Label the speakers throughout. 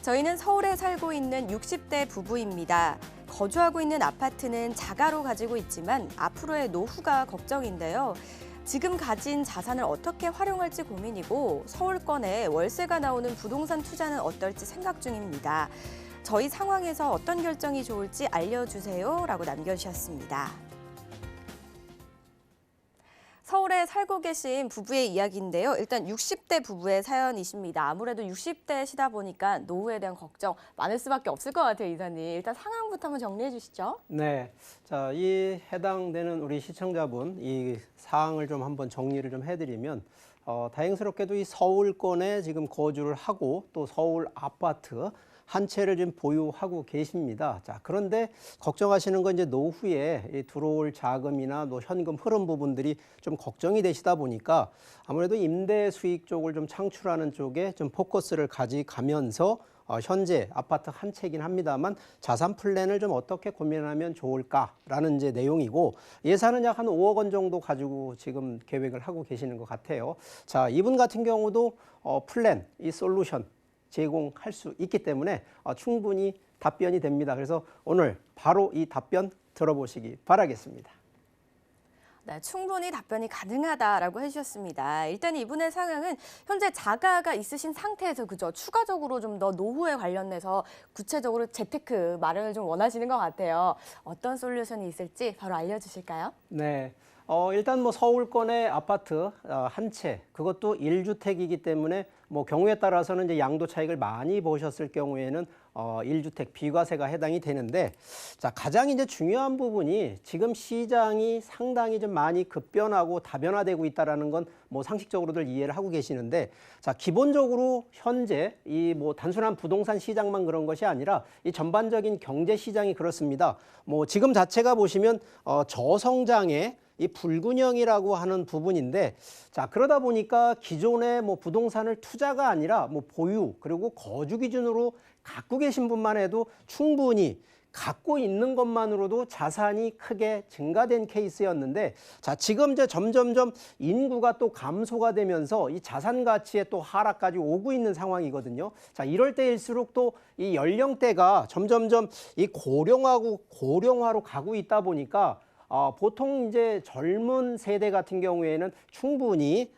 Speaker 1: 저희는 서울에 살고 있는 60대 부부입니다. 거주하고 있는 아파트는 자가로 가지고 있지만 앞으로의 노후가 걱정인데요. 지금 가진 자산을 어떻게 활용할지 고민이고 서울권에 월세가 나오는 부동산 투자는 어떨지 생각 중입니다. 저희 상황에서 어떤 결정이 좋을지 알려주세요 라고 남겨주셨습니다. 서울에 살고 계신 부부의 이야기인데요. 일단 60대 부부의 사연이십니다. 아무래도 60대시다 보니까 노후에 대한 걱정 많을 수밖에 없을 것 같아요, 이사님. 일단 상황부터 한번 정리해 주시죠.
Speaker 2: 네, 자, 이 해당되는 우리 시청자분 이 사항을 좀 한번 정리를 좀 해드리면 다행스럽게도 이 서울권에 지금 거주를 하고 또 서울 아파트 한 채를 지금 보유하고 계십니다. 자, 그런데 걱정하시는 건 이제 노후에 들어올 자금이나 현금 흐름 부분들이 좀 걱정이 되시다 보니까 아무래도 임대 수익 쪽을 좀 창출하는 쪽에 좀 포커스를 가져가면서 현재 아파트 한 채이긴 합니다만 자산 플랜을 좀 어떻게 고민하면 좋을까라는 이제 내용이고 예산은 약 한 5억 원 정도 가지고 지금 계획을 하고 계시는 것 같아요. 자, 이분 같은 경우도 플랜, 이 솔루션 제공할 수 있기 때문에 충분히 답변이 됩니다. 그래서 오늘 바로 이 답변 들어보시기 바라겠습니다.
Speaker 1: 네, 충분히 답변이 가능하다라고 해주셨습니다. 일단 이분의 상황은 현재 자가가 있으신 상태에서 그죠? 추가적으로 좀 더 노후에 관련해서 구체적으로 재테크 마련을 좀 원하시는 것 같아요. 어떤 솔루션이 있을지 바로 알려주실까요?
Speaker 2: 네. 일단 서울권의 아파트 한 채, 그것도 1주택이기 때문에 경우에 따라서는 이제 양도 차익을 많이 보셨을 경우에는 1주택 비과세가 해당이 되는데, 자, 가장 이제 중요한 부분이 지금 시장이 상당히 좀 많이 급변하고 다변화되고 있다라는 건 상식적으로들 이해를 하고 계시는데, 자, 기본적으로 현재 이 단순한 부동산 시장만 그런 것이 아니라 이 전반적인 경제 시장이 그렇습니다. 지금 자체가 보시면 저성장의 이 불균형이라고 하는 부분인데, 자, 그러다 보니까 기존의 부동산을 투자가 아니라 보유 그리고 거주 기준으로 갖고 계신 분만 해도 충분히 갖고 있는 것만으로도 자산이 크게 증가된 케이스였는데, 자, 지금 이제 점점점 인구가 또 감소가 되면서 이 자산 가치에 또 하락까지 오고 있는 상황이거든요. 자, 이럴 때일수록 또 이 연령대가 점점점 이 고령화로 가고 있다 보니까 보통 이제 젊은 세대 같은 경우에는 충분히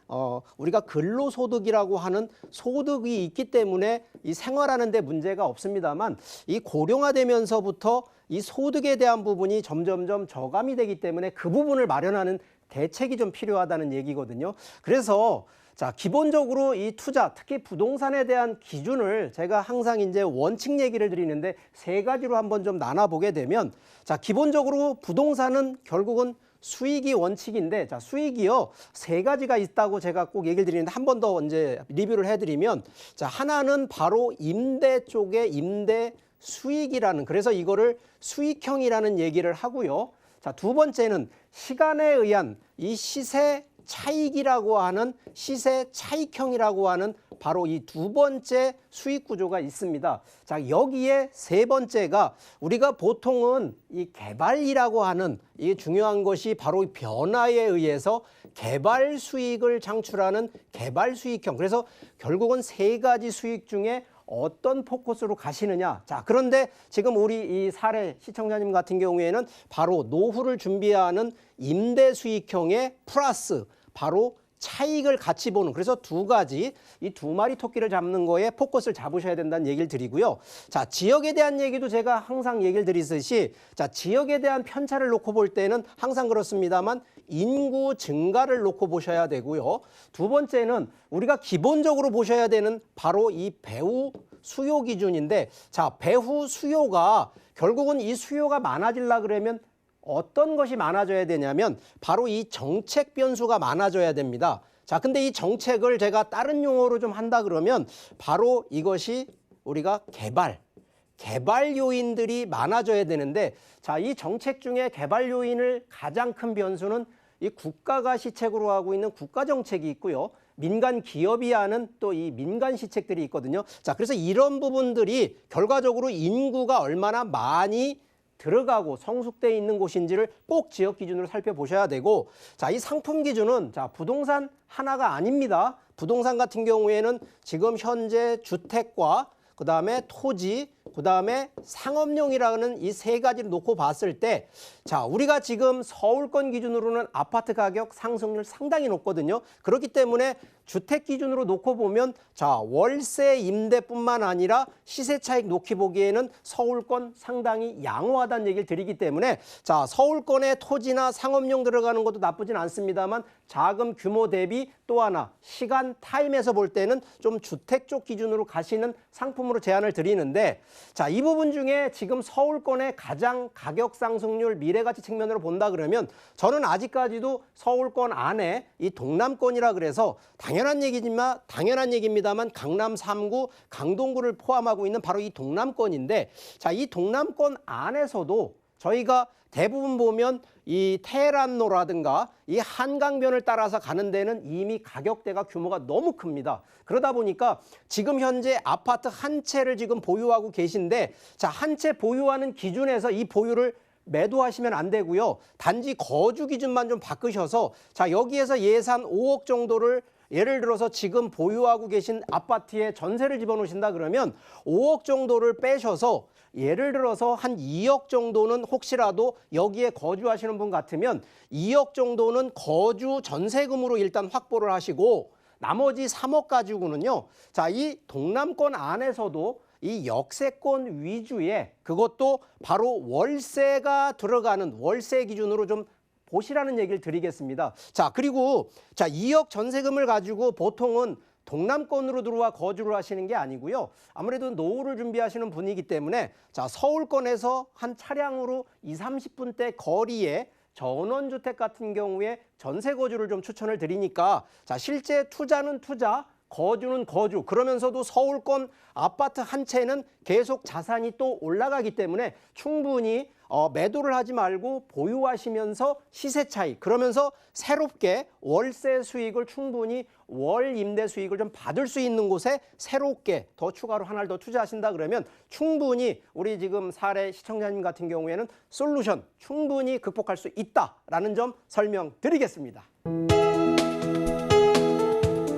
Speaker 2: 우리가 근로소득이라고 하는 소득이 있기 때문에 이 생활하는 데 문제가 없습니다만 이 고령화되면서부터 이 소득에 대한 부분이 점점점 저감이 되기 때문에 그 부분을 마련하는 대책이 좀 필요하다는 얘기거든요. 그래서 자, 기본적으로 이 투자, 특히 부동산에 대한 기준을 제가 항상 이제 원칙 얘기를 드리는데 세 가지로 한번 좀 나눠보게 되면, 자, 기본적으로 부동산은 결국은 수익이 원칙인데, 자, 수익이요 세 가지가 있다고 제가 꼭 얘기를 드리는데 한 번 더 이제 리뷰를 해드리면, 자, 하나는 바로 임대 쪽의 임대 수익이라는, 그래서 이거를 수익형이라는 얘기를 하고요. 자, 두 번째는 시간에 의한 이 시세 차익이라고 하는 시세 차익형이라고 하는 바로 이 두 번째 수익 구조가 있습니다. 자, 여기에 세 번째가 우리가 보통은 이 개발이라고 하는 이 중요한 것이 바로 변화에 의해서 개발 수익을 창출하는 개발 수익형. 그래서 결국은 세 가지 수익 중에 어떤 포커스로 가시느냐. 자, 그런데 지금 우리 이 사례 시청자님 같은 경우에는 바로 노후를 준비하는 임대 수익형의 플러스 바로 차익을 같이 보는, 그래서 두 가지, 이 두 마리 토끼를 잡는 거에 포커스를 잡으셔야 된다는 얘기를 드리고요. 자, 지역에 대한 얘기도 제가 항상 얘기를 드리듯이, 자, 지역에 대한 편차를 놓고 볼 때는 항상 그렇습니다만 인구 증가를 놓고 보셔야 되고요. 두 번째는 우리가 기본적으로 보셔야 되는 바로 이 배후 수요 기준인데, 자, 배후 수요가 결국은 이 수요가 많아지려고 그러면 어떤 것이 많아져야 되냐면 바로 이 정책 변수가 많아져야 됩니다. 자, 근데 이 정책을 제가 다른 용어로 좀 한다 그러면 바로 이것이 우리가 개발 요인들이 많아져야 되는데, 자, 이 정책 중에 개발 요인을 가장 큰 변수는 이 국가가 시책으로 하고 있는 국가 정책이 있고요. 민간 기업이 하는 또 이 민간 시책들이 있거든요. 자, 그래서 이런 부분들이 결과적으로 인구가 얼마나 많이 들어가고 성숙되어 있는 곳인지를 꼭 지역 기준으로 살펴보셔야 되고, 자, 이 상품 기준은 자, 부동산 하나가 아닙니다. 부동산 같은 경우에는 지금 현재 주택과 그다음에 토지, 그다음에 상업용이라는 이 세 가지를 놓고 봤을 때, 자, 우리가 지금 서울권 기준으로는 아파트 가격 상승률 상당히 높거든요. 그렇기 때문에 주택 기준으로 놓고 보면, 자, 월세 임대뿐만 아니라 시세 차익 놓기 보기에는 서울권 상당히 양호하다는 얘기를 드리기 때문에, 자, 서울권에 토지나 상업용 들어가는 것도 나쁘진 않습니다만, 자금 규모 대비 또 하나 시간 타임에서 볼 때는 좀 주택 쪽 기준으로 가시는 상품으로 제안을 드리는데, 자, 이 부분 중에 지금 서울권의 가장 가격 상승률 미래가치 측면으로 본다 그러면, 저는 아직까지도 서울권 안에 이 동남권이라 그래서 당연한 얘기입니다만 강남 3구, 강동구를 포함하고 있는 바로 이 동남권인데, 자, 이 동남권 안에서도 저희가 대부분 보면 이 테헤란로라든가 이 한강변을 따라서 가는 데는 이미 가격대가 규모가 너무 큽니다. 그러다 보니까 지금 현재 아파트 한 채를 지금 보유하고 계신데, 자, 한 채 보유하는 기준에서 이 보유를 매도하시면 안 되고요. 단지 거주 기준만 좀 바꾸셔서, 자, 여기에서 예산 5억 정도를 예를 들어서 지금 보유하고 계신 아파트에 전세를 집어넣으신다 그러면 5억 정도를 빼셔서 예를 들어서 한 2억 정도는 혹시라도 여기에 거주하시는 분 같으면 2억 정도는 거주 전세금으로 일단 확보를 하시고, 나머지 3억 가지고는요, 자, 이 동남권 안에서도 이 역세권 위주의, 그것도 바로 월세가 들어가는 월세 기준으로 좀 보시라는 얘기를 드리겠습니다. 자, 그리고 자, 2억 전세금을 가지고 보통은 동남권으로 들어와 거주를 하시는 게 아니고요. 아무래도 노후를 준비하시는 분이기 때문에, 자, 서울권에서 한 차량으로 20-30분대 거리에 전원주택 같은 경우에 전세 거주를 좀 추천을 드리니까, 자, 실제 투자는 투자, 거주는 거주, 그러면서도 서울권 아파트 한 채는 계속 자산이 또 올라가기 때문에 충분히 매도를 하지 말고 보유하시면서 시세 차익, 그러면서 새롭게 월세 수익을 충분히 월 임대 수익을 좀 받을 수 있는 곳에 새롭게 더 추가로 하나를 더 투자하신다 그러면 충분히 우리 지금 사례 시청자님 같은 경우에는 솔루션 충분히 극복할 수 있다라는 점 설명드리겠습니다.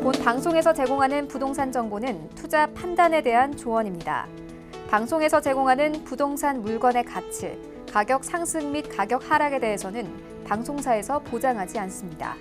Speaker 3: 본 방송에서 제공하는 부동산 정보는 투자 판단에 대한 조언입니다. 방송에서 제공하는 부동산 물건의 가치, 가격 상승 및 가격 하락에 대해서는 방송사에서 보장하지 않습니다.